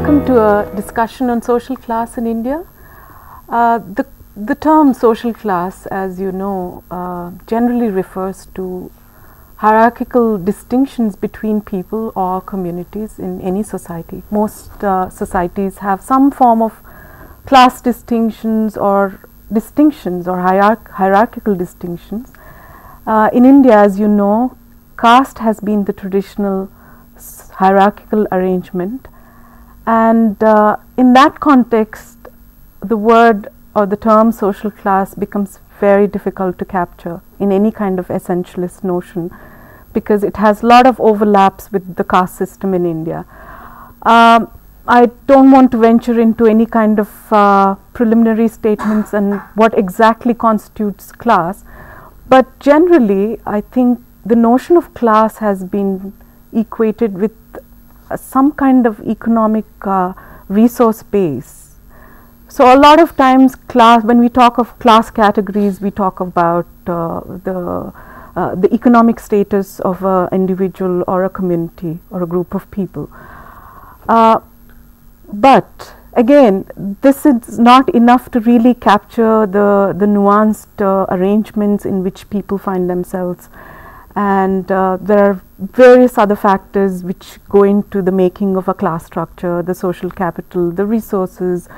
Welcome to a discussion on social class in India. The term social class, as you know, generally refers to hierarchical distinctions between people or communities in any society. Most societies have some form of class distinctions or hierarchical distinctions. In India, as you know, caste has been the traditional hierarchical arrangement, and in that context the word or the term social class becomes very difficult to capture in any kind of essentialist notion, because it has a lot of overlaps with the caste system in India. I don't want to venture into any kind of preliminary statements and what exactly constitutes class, but generally I think the notion of class has been equated with some kind of economic resource base. So a lot of times when we talk of class categories, we talk about the economic status of an individual or a community or a group of people. But again, this is not enough to really capture the nuanced arrangements in which people find themselves, and there are various other factors which go into the making of a class structure: the social capital, the resources,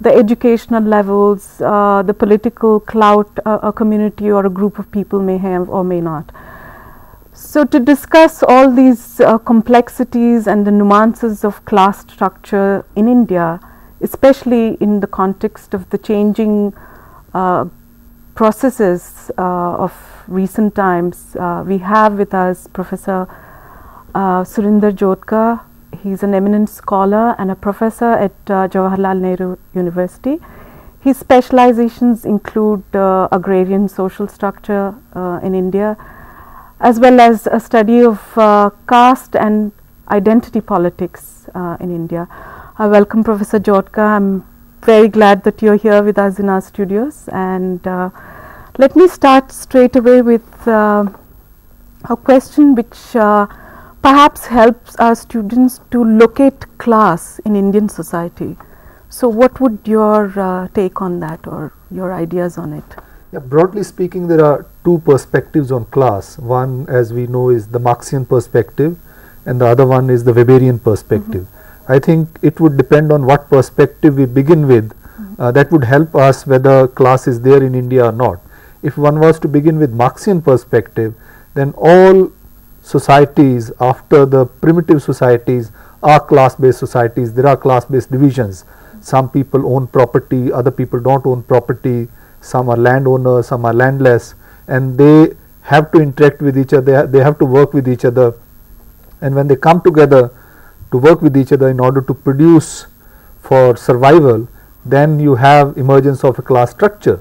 the educational levels, the political clout a community or a group of people may have or may not. So to discuss all these complexities and the nuances of class structure in India, especially in the context of the changing processes of recent times, we have with us Professor Surinder Jotka. He is an eminent scholar and a professor at Jawaharlal Nehru University. His specializations include agrarian social structure in India, as well as a study of caste and identity politics in India. I welcome Professor Jotka. I am very glad that you are here with us in our studios, and let me start straight away with a question which perhaps helps our students to locate class in Indian society. So what would your take on that, or your ideas on it? Yeah, broadly speaking, there are two perspectives on class. One, as we know, is the Marxian perspective, and the other one is the Weberian perspective. I think it would depend on what perspective we begin with. That would help us whether class is there in India or not. If one was to begin with Marxian perspective, then all societies after the primitive societies are class based societies. There are class based divisions. Some people own property, other people don't own property, some are landowners, some are landless, and they have to interact with each other, they have to work with each other, and when they come together to work with each other in order to produce for survival, then you have emergence of a class structure.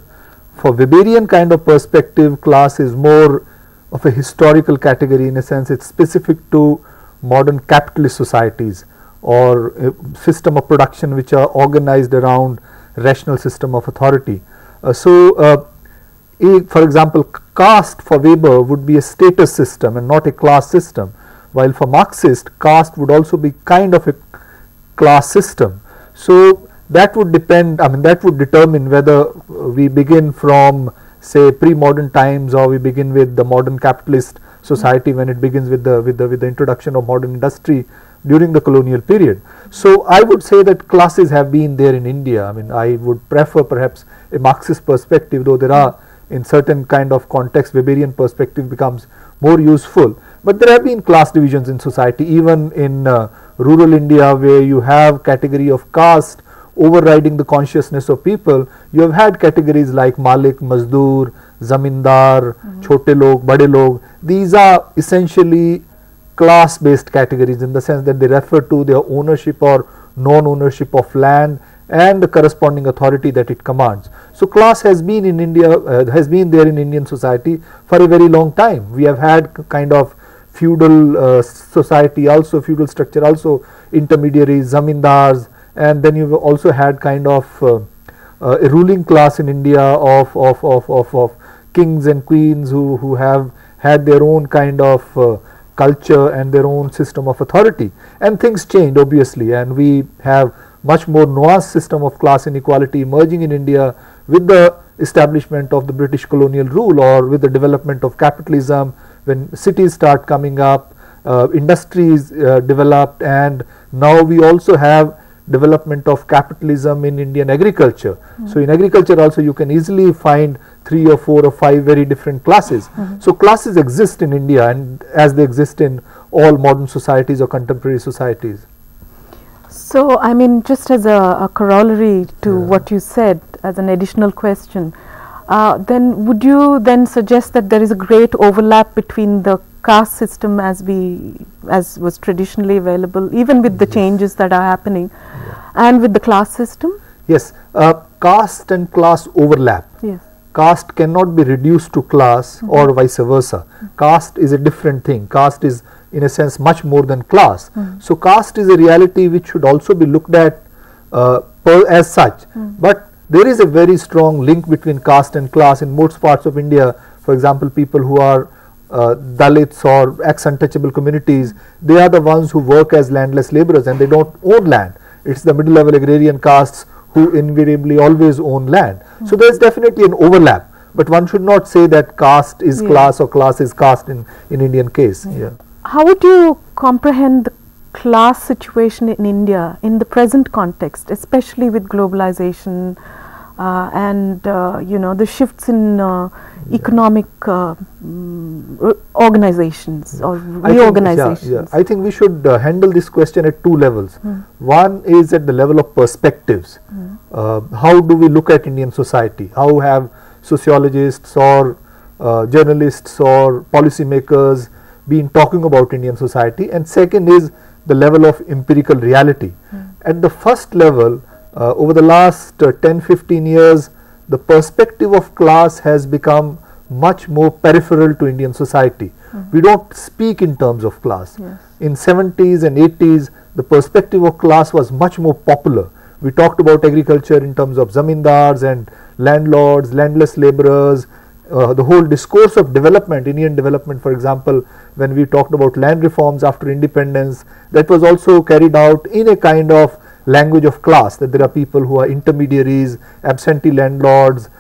For Weberian kind of perspective, class is more of a historical category. In a sense, it's specific to modern capitalist societies or a system of production which are organized around rational system of authority. For example, caste for Weber would be a status system and not a class system, while for Marxist, caste would also be kind of a class system. So that would depend, that would determine whether we begin from, say, pre-modern times, or we begin with the modern capitalist society when it begins with the introduction of modern industry during the colonial period. So I would say that classes have been there in India. I would prefer perhaps a Marxist perspective, though there are in certain kind of context Weberian perspective becomes more useful. But there have been class divisions in society, even in rural India, where you have category of caste overriding the consciousness of people. You have had categories like Malik, Mazdoor, Zamindar, Chote Log, Bade Log. These are essentially class based categories in the sense that they refer to their ownership or non-ownership of land and the corresponding authority that it commands. So class has been in India, has been there in Indian society for a very long time. We have had kind of feudal society also, feudal structure also, intermediaries, zamindars, and then you've also had kind of a ruling class in India of kings and queens who have had their own kind of culture and their own system of authority. And things changed obviously, and we have much more nuanced system of class inequality emerging in India with the establishment of the British colonial rule, or with the development of capitalism, when cities start coming up, industries developed, and now we also have development of capitalism in Indian agriculture. So in agriculture also you can easily find 3 or 4 or 5 very different classes. So classes exist in India, and as they exist in all modern societies or contemporary societies. So I mean, just as a corollary to what you said, as an additional question, then would you then suggest that there is a great overlap between the caste system as was traditionally available, even with the changes that are happening, and with the class system? Yes, caste and class overlap. Yes. Caste cannot be reduced to class or vice versa. Caste is a different thing. Caste is in a sense much more than class. So caste is a reality which should also be looked at as such. But there is a very strong link between caste and class in most parts of India. For example, people who are Dalits or ex-untouchable communities, they are the ones who work as landless laborers and they don't own land. It's the middle level agrarian castes who invariably always own land. So there is definitely an overlap, but one should not say that caste is class or class is caste in Indian case. How would you comprehend the class situation in India in the present context, especially with globalization and the shifts in economic organizations or reorganizations? I think we should handle this question at 2 levels. One is at the level of perspectives. How do we look at Indian society? How have sociologists or journalists or policymakers been talking about Indian society? And second is the level of empirical reality. At the first level, over the last 10-15 years, the perspective of class has become much more peripheral to Indian society. We don't speak in terms of class. In 70s and 80s, the perspective of class was much more popular. We talked about agriculture in terms of zamindars and landlords, landless laborers, the whole discourse of development, Indian development, for example, when we talked about land reforms after independence, that was also carried out in a kind of language of class, that there are people who are intermediaries, absentee landlords,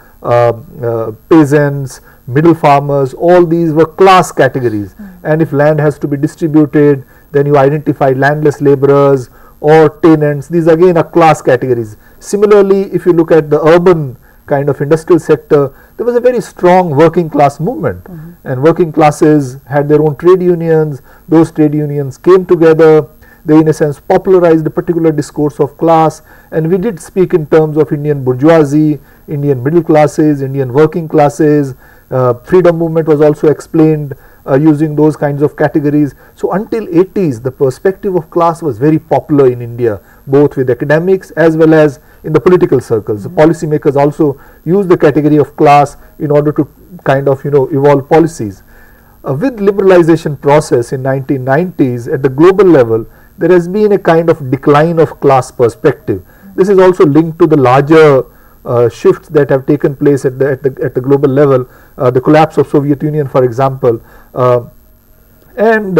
peasants, middle farmers, all these were class categories. And if land has to be distributed, then you identify landless laborers or tenants. These again are class categories. Similarly, if you look at the urban kind of industrial sector, there was a very strong working class movement, and working classes had their own trade unions. Those trade unions came together. They in a sense popularized a particular discourse of class, and we did speak in terms of Indian bourgeoisie, Indian middle classes, Indian working classes. Freedom movement was also explained using those kinds of categories. So until 80s, the perspective of class was very popular in India, both with academics as well as in the political circles. The policymakers also used the category of class in order to kind of evolve policies. With liberalization process in 1990s at the global level, there has been a kind of decline of class perspective. This is also linked to the larger shifts that have taken place at the global level, the collapse of Soviet Union, for example, and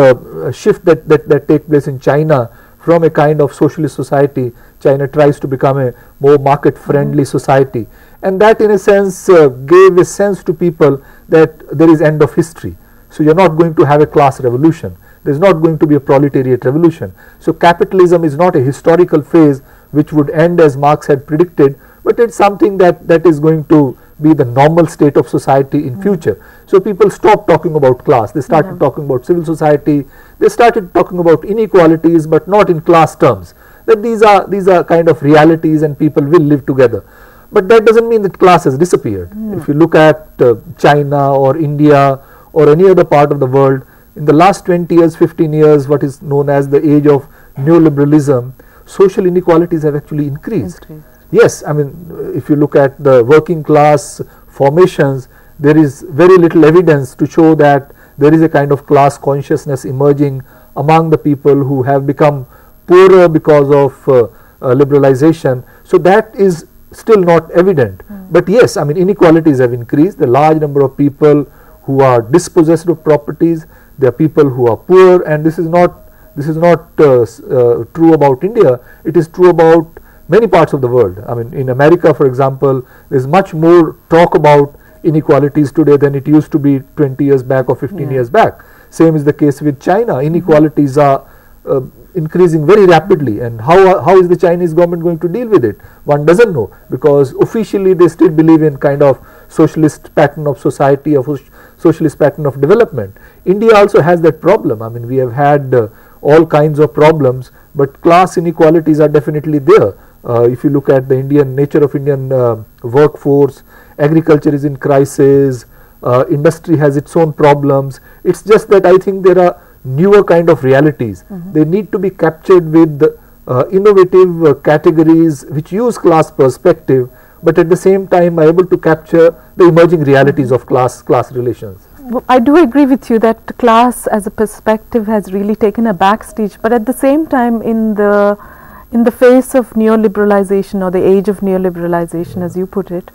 shift that take place in China from a kind of socialist society. China tries to become a more market friendly society, and that in a sense gave a sense to people that there is end of history. So you are not going to have a class revolution. There is not going to be a proletariat revolution. So capitalism is not a historical phase which would end as Marx had predicted, but it's something that is going to be the normal state of society in future. So people stopped talking about class. They started talking about civil society. They started talking about inequalities, but not in class terms. That these are kind of realities and people will live together. But that doesn't mean that class has disappeared. If you look at China or India or any other part of the world, in the last 20 years, 15 years, what is known as the age of neoliberalism, social inequalities have actually increased. Yes, I mean, if you look at the working class formations, there is very little evidence to show that there is a kind of class consciousness emerging among the people who have become poorer because of liberalization. So that is still not evident. But yes, I mean, inequalities have increased. The large number of people who are dispossessed of properties, there are people who are poor, and this is not true about India. It is true about many parts of the world. I mean, in America, for example, there is much more talk about inequalities today than it used to be 20 years back or 15 years back. Same is the case with China. Inequalities are increasing very rapidly, and how is the Chinese government going to deal with it? One doesn't know, because officially they still believe in kind of socialist pattern of society, or socialist pattern of development. India also has that problem. I mean, we have had all kinds of problems, but class inequalities are definitely there. If you look at the nature of Indian workforce, agriculture is in crisis, industry has its own problems. It's just that I think there are newer kind of realities. They need to be captured with innovative categories which use class perspective, but at the same time are able to capture the emerging realities of class relations. I do agree with you that class as a perspective has really taken a backstage, but at the same time, in the face of neoliberalization, or the age of neoliberalization as you put it,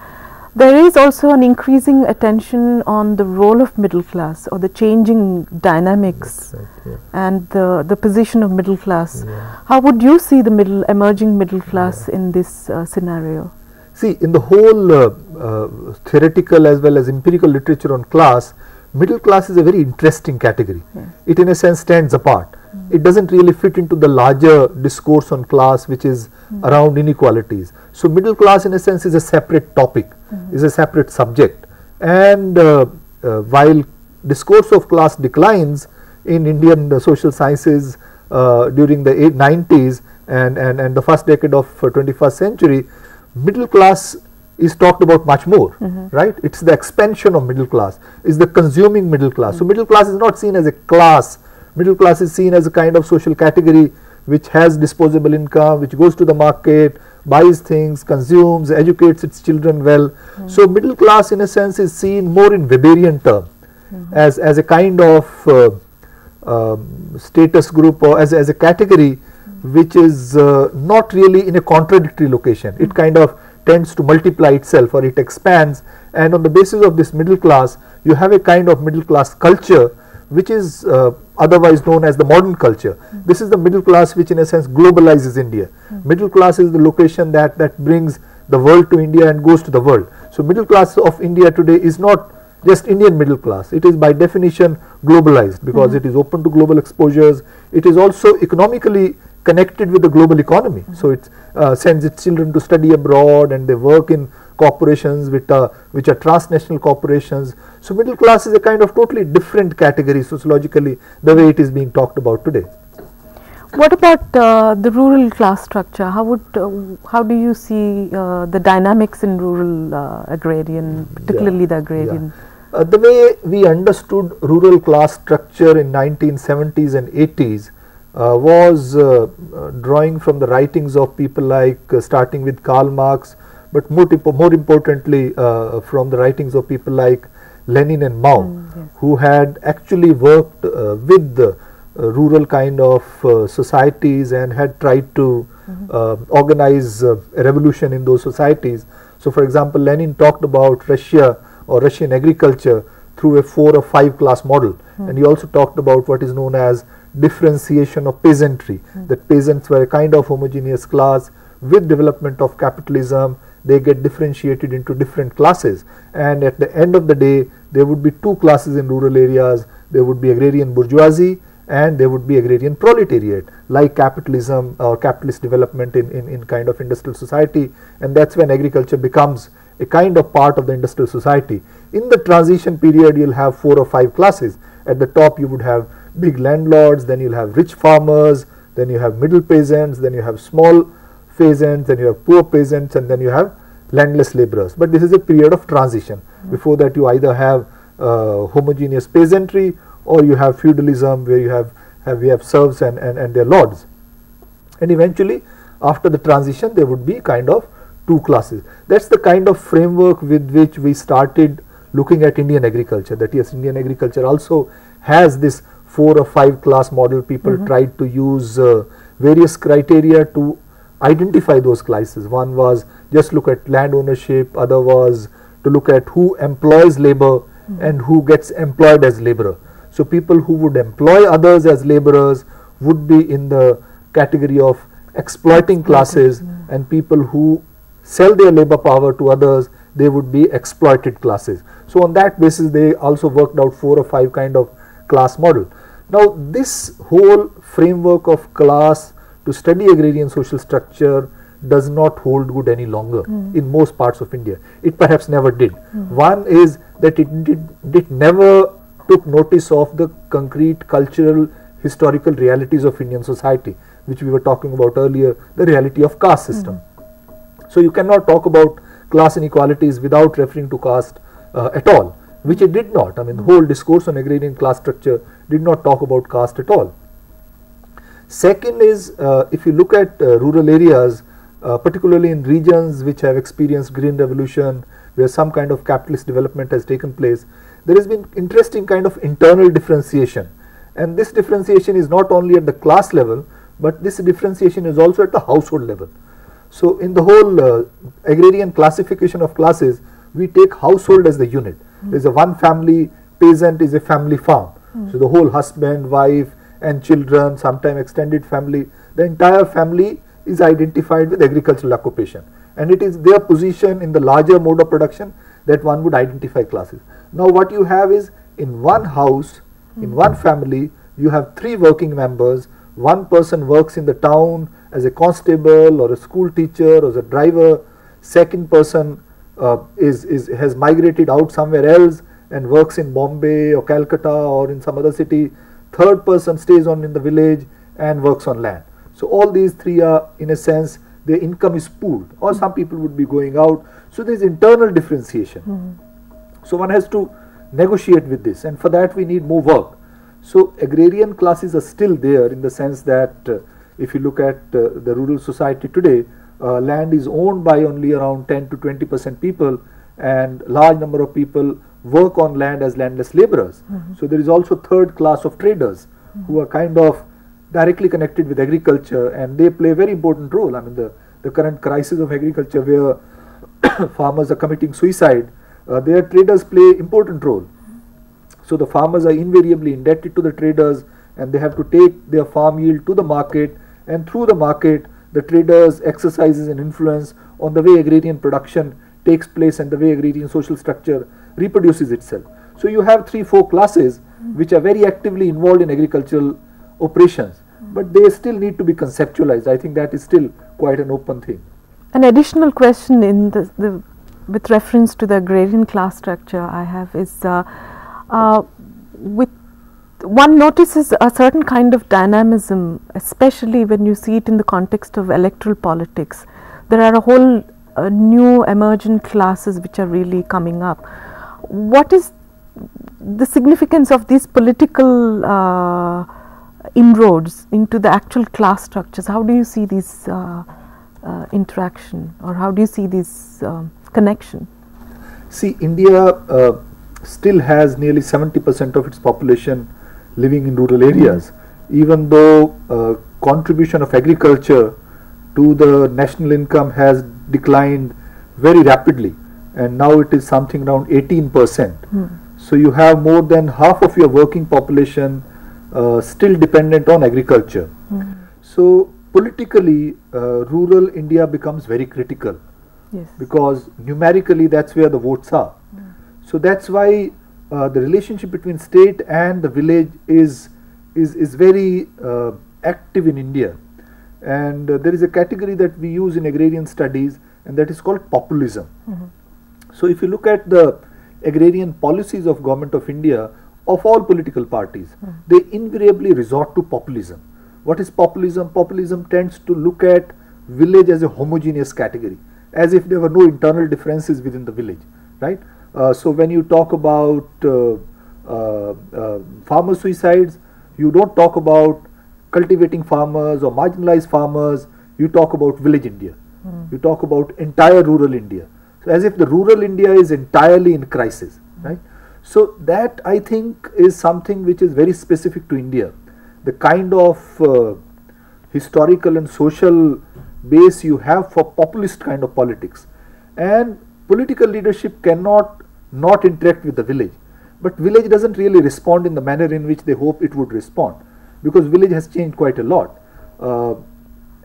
there is also an increasing attention on the role of middle class, or the changing dynamics and the position of middle class. How would you see the emerging middle class in this scenario? See, in the whole theoretical as well as empirical literature on class, middle class is a very interesting category. It in a sense stands apart. It doesn't really fit into the larger discourse on class, which is around inequalities. So middle class in a sense is a separate topic, is a separate subject, and while discourse of class declines in Indian social sciences during the 90s and the first decade of 21st century, middle class is talked about much more, right? It's the expansion of middle class, is the consuming middle class. So middle class is not seen as a class. Middle class is seen as a kind of social category which has disposable income, which goes to the market, buys things, consumes, educates its children well. So middle class in a sense is seen more in Weberian term, as a kind of status group, or as a category which is not really in a contradictory location. It kind of tends to multiply itself, or it expands, and on the basis of this middle class you have a kind of middle class culture which is otherwise known as the modern culture. This is the middle class which in a sense globalizes India. Middle class is the location that brings the world to India and goes to the world. So middle class of India today is not just Indian middle class, it is by definition globalized, because it is open to global exposures. It is also economically connected with the global economy. So it sends its children to study abroad, and they work in corporations which are transnational corporations. So middle class is a kind of totally different category sociologically, the way it is being talked about today. What about the rural class structure? How do you see the dynamics in rural agrarian, particularly the agrarian? The way we understood rural class structure in 1970s and 80s was drawing from the writings of people like starting with Karl Marx, but more importantly from the writings of people like Lenin and Mao, who had actually worked with the rural kind of societies and had tried to organize a revolution in those societies. So for example, Lenin talked about Russia or Russian agriculture through a 4 or 5 class model, and he also talked about what is known as differentiation of peasantry, that peasants were a kind of homogeneous class. With development of capitalism, they get differentiated into different classes, and at the end of the day there would be 2 classes in rural areas. There would be agrarian bourgeoisie and there would be agrarian proletariat, like capitalism or capitalist development in kind of industrial society, and that's when agriculture becomes a kind of part of the industrial society. In the transition period, you'll have 4 or 5 classes. At the top you would have big landlords, then you'll have rich farmers, then you have middle peasants, then you have small peasants, then you have poor peasants, and then you have landless laborers. But this is a period of transition. Before that you either have homogeneous peasantry, or you have feudalism, where you have serfs and their lords. And eventually after the transition there would be kind of 2 classes. That's the kind of framework with which we started looking at Indian agriculture, that yes, Indian agriculture also has this 4 or 5 class model. People tried to use various criteria to identify those classes. One was just look at land ownership, other was to look at who employs labor and who gets employed as laborer. So people who would employ others as laborers would be in the category of exploiting classes, and people who sell their labor power to others, they would be exploited classes. So on that basis they also worked out 4 or 5 kind of class model. Now this whole framework of class to study agrarian social structure does not hold good any longer in most parts of India. It perhaps never did. One is that it never took notice of the concrete cultural historical realities of Indian society, which we were talking about earlier, the reality of caste system. So you cannot talk about class inequalities without referring to caste at all, which it did not. I mean, the whole discourse on agrarian class structure did not talk about caste at all. Second is, if you look at rural areas, particularly in regions which have experienced green revolution, where some kind of capitalist development has taken place, there has been interesting kind of internal differentiation, and this differentiation is not only at the class level, but this differentiation is also at the household level. So in the whole agrarian classification of classes, we take household as the unit. There is a one family, peasant is a family farm. So the whole husband, wife and children, sometime extended family, the entire family is identified with agricultural occupation, and it is their position in the larger mode of production that one would identify classes. Now what you have is, in one house, in one family, you have 3 working members. One person works in the town as a constable or a school teacher or as a driver. Second person has migrated out somewhere else and works in Bombay or Calcutta or in some other city. Third person stays on in the village and works on land. So all these 3 are, in a sense, their income is pooled, or some people would be going out. So there is internal differentiation. So one has to negotiate with this, and for that we need more work. So agrarian classes are still there, in the sense that if you look at the rural society today, land is owned by only around 10 to 20% people, and large number of people work on land as landless laborers. So there is also third class of traders who are kind of directly connected with agriculture, and they play a very important role. I mean, the current crisis of agriculture, where farmers are committing suicide, their traders play important role. So the farmers are invariably indebted to the traders, and they have to take their farm yield to the market, and through the market the traders exercises an influence on the way agrarian production takes place and the way agrarian social structure reproduces itself. So you have 3-4 classes which are very actively involved in agricultural operations, but they still need to be conceptualized. I think that is still quite an open thing. An additional question in with reference to the agrarian class structure I have is, with one notices a certain kind of dynamism, especially when you see it in the context of electoral politics. There are a whole new emergent classes which are really coming up. What is the significance of these political inroads into the actual class structures? How do you see these interaction, or how do you see this connection? See, India still has nearly 70% of its population living in rural areas, even though contribution of agriculture to the national income has declined very rapidly, and now it is something around 18%. So you have more than half of your working population still dependent on agriculture. So politically, rural India becomes very critical, because numerically that's where the votes are. So that's why the relationship between state and the village is very active in India, and there is a category that we use in agrarian studies, and that is called populism. So if you look at the agrarian policies of Government of India, of all political parties, they invariably resort to populism. What is populism? Populism tends to look at village as a homogeneous category, as if there were no internal differences within the village, right? So when you talk about farmer suicides, you don't talk about cultivating farmers or marginalized farmers, you talk about village India. You talk about entire rural India. So as if the rural India is entirely in crisis, right? So that, I think, is something which is very specific to India. The kind of historical and social base you have for populist kind of politics, and political leadership cannot not interact with the village. but village doesn't really respond in the manner in which they hope it would respond, because village has changed quite a lot,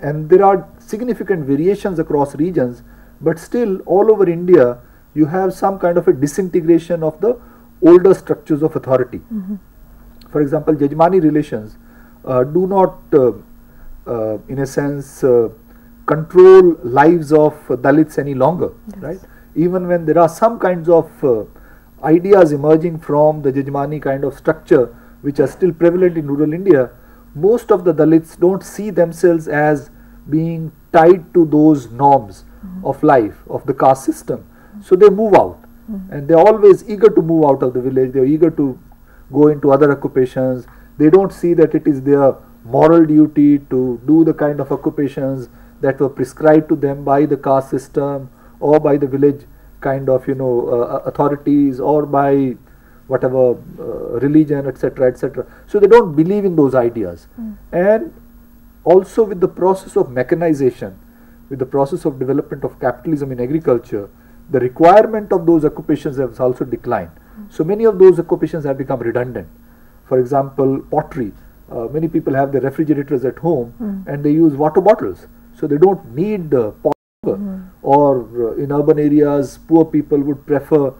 and there are significant variations across regions, but still all over India you have some kind of a disintegration of the older structures of authority. For example, Jajmani relations do not in a sense control lives of Dalits any longer, right? Even when there are some kinds of ideas emerging from the Jajmani kind of structure which are still prevalent in rural India, most of the Dalits don't see themselves as being tied to those norms of life, of the caste system. So they move out, and they're always eager to move out of the village, they're eager to go into other occupations. They don't see that it is their moral duty to do the kind of occupations that were prescribed to them by the caste system or by the village kind of authorities, or by whatever religion, etc., etc. So they don't believe in those ideas. And also with the process of mechanization, with the process of development of capitalism in agriculture, the requirement of those occupations has also declined. So many of those occupations have become redundant. For example, pottery. Many people have their refrigerators at home and they use water bottles. So they don't need pot. Or in urban areas, poor people would prefer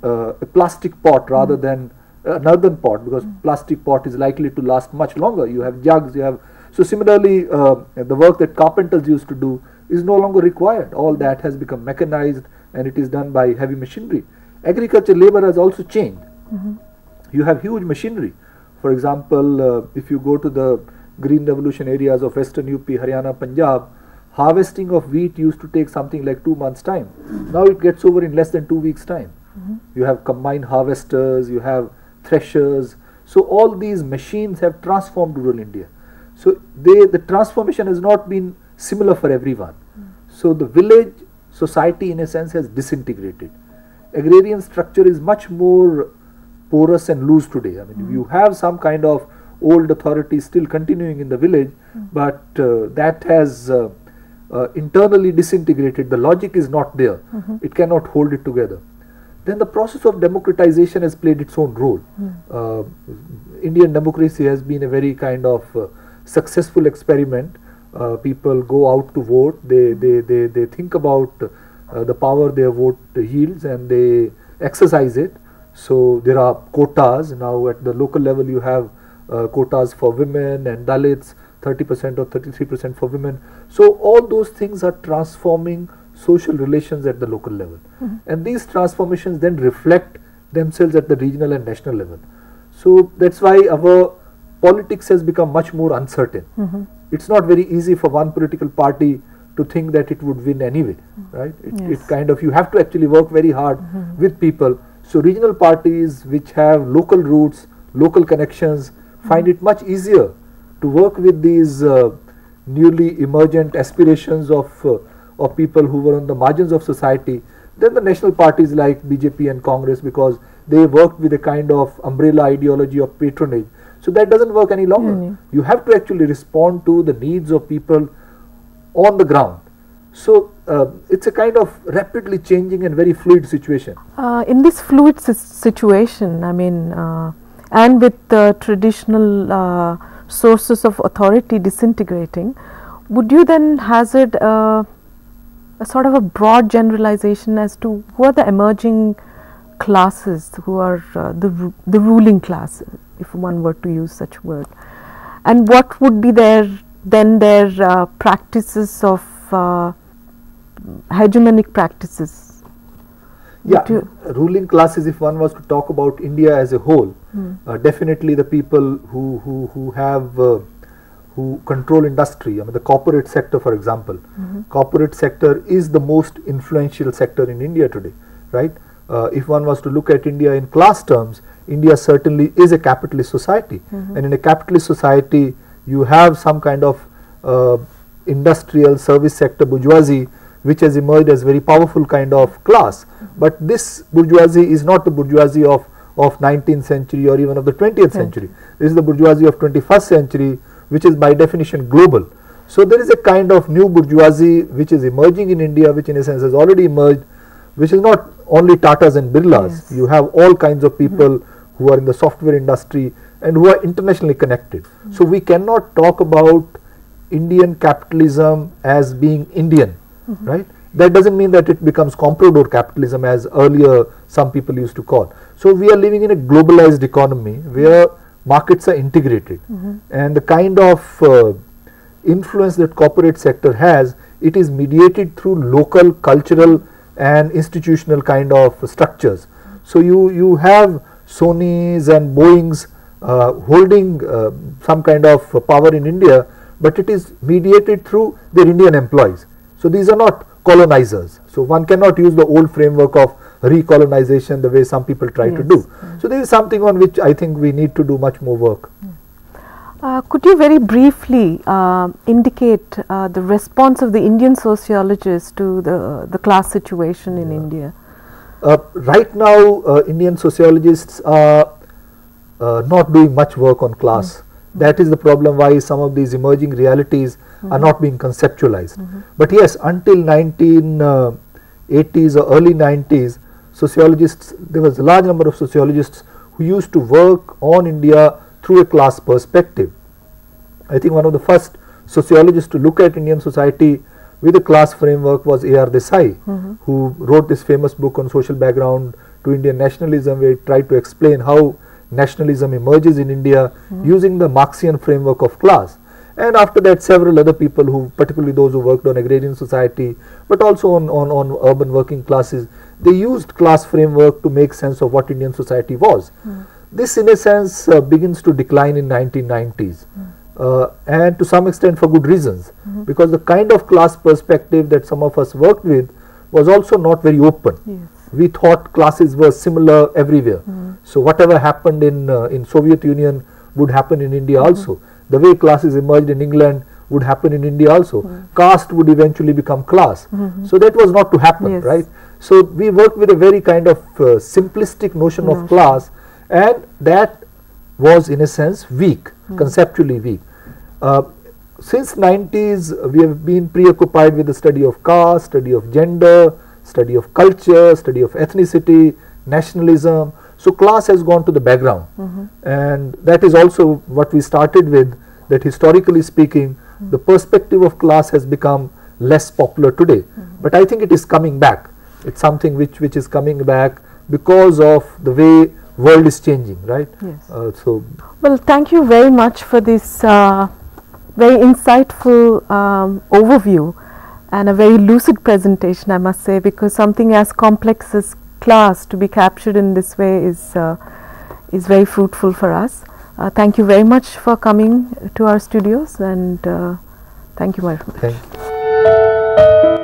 a plastic pot rather than an earthen pot, because plastic pot is likely to last much longer. You have jugs, you have. So similarly, the work that carpenters used to do is no longer required. All that has become mechanized and it is done by heavy machinery. Agriculture labor has also changed. You have huge machinery. For example, if you go to the green revolution areas of western UP, Haryana, Punjab, harvesting of wheat used to take something like 2 months' time. Now it gets over in less than 2 weeks' time. You have combined harvesters, you have threshers. So all these machines have transformed rural India. So the transformation has not been similar for everyone. So the village society in a sense has disintegrated. Agrarian structure is much more porous and loose today. I mean, you have some kind of old authority still continuing in the village, but that has internally disintegrated. The logic is not there. It cannot hold it together. Then the process of democratization has played its own role. Indian democracy has been a very kind of successful experiment. People go out to vote, they think about the power their vote yields and they exercise it. So there are quotas. Now at the local level you have quotas for women and Dalits, 30% or 33% for women. So all those things are transforming social relations at the local level. And these transformations then reflect themselves at the regional and national level. So that's why our politics has become much more uncertain. It's not very easy for one political party to think that it would win anyway, right? It kind of, you have to actually work very hard with people. So regional parties which have local roots, local connections, find it much easier to work with these newly emergent aspirations of people who were on the margins of society than the national parties like BJP and Congress, because they worked with a kind of umbrella ideology of patronage. So that doesn't work any longer. You have to actually respond to the needs of people on the ground. So it's a kind of rapidly changing and very fluid situation. In this fluid situation, I mean, and with the traditional sources of authority disintegrating, would you then hazard a sort of a broad generalization as to who are the emerging classes, who are the ruling class, if one were to use such a word, and what would be their practices of hegemonic practices? Ruling classes, if one was to talk about India as a whole, definitely the people who have who control industry. I mean, the corporate sector, for example. Corporate sector is the most influential sector in India today, right? If one was to look at India in class terms, India certainly is a capitalist society. And in a capitalist society, you have some kind of industrial service sector bourgeoisie which has emerged as very powerful kind of class. But this bourgeoisie is not the bourgeoisie of 19th century or even of the 20th century. This is the bourgeoisie of 21st century, which is by definition global. So there is a kind of new bourgeoisie which is emerging in India, which in a sense has already emerged, which is not only Tatas and Birlas. You have all kinds of people who are in the software industry, and who are internationally connected. So we cannot talk about Indian capitalism as being Indian, right? That doesn't mean that it becomes comprador capitalism, as earlier some people used to call. So we are living in a globalized economy where markets are integrated, and the kind of influence that corporate sector has, it is mediated through local, cultural and institutional kind of structures. So you have Sonys and Boeings holding some kind of power in India, but it is mediated through their Indian employees. So these are not colonizers. So one cannot use the old framework of recolonization the way some people try to do. So this is something on which I think we need to do much more work. Could you very briefly indicate the response of the Indian sociologists to the class situation in India? Right now, Indian sociologists are not doing much work on class. That is the problem why some of these emerging realities are not being conceptualized. But yes, until 1980s or early 90s, sociologists, there was a large number of sociologists who used to work on India through a class perspective. I think one of the first sociologists to look at Indian society with a class framework was A.R. Desai, who wrote this famous book on social background to Indian nationalism, where he tried to explain how nationalism emerges in India using the Marxian framework of class. And after that, several other people, who particularly those who worked on agrarian society, but also on urban working classes, they used class framework to make sense of what Indian society was. This in a sense begins to decline in 1990s, and to some extent for good reasons, because the kind of class perspective that some of us worked with was also not very open. We thought classes were similar everywhere. So whatever happened in Soviet Union would happen in India also. The way classes emerged in England would happen in India also. Caste would eventually become class. So that was not to happen, right? So we worked with a very kind of simplistic notion of class, and that was in a sense weak, conceptually weak. Since 90s, we have been preoccupied with the study of caste, study of gender, study of culture, study of ethnicity, nationalism. So class has gone to the background, and that is also what we started with, that historically speaking, the perspective of class has become less popular today. But I think it is coming back. It's something which is coming back because of the way world is changing, right? Well, thank you very much for this very insightful overview and a very lucid presentation, I must say, because something as complex as class to be captured in this way is very fruitful for us. Thank you very much for coming to our studios, and thank you, my friend. Thank you.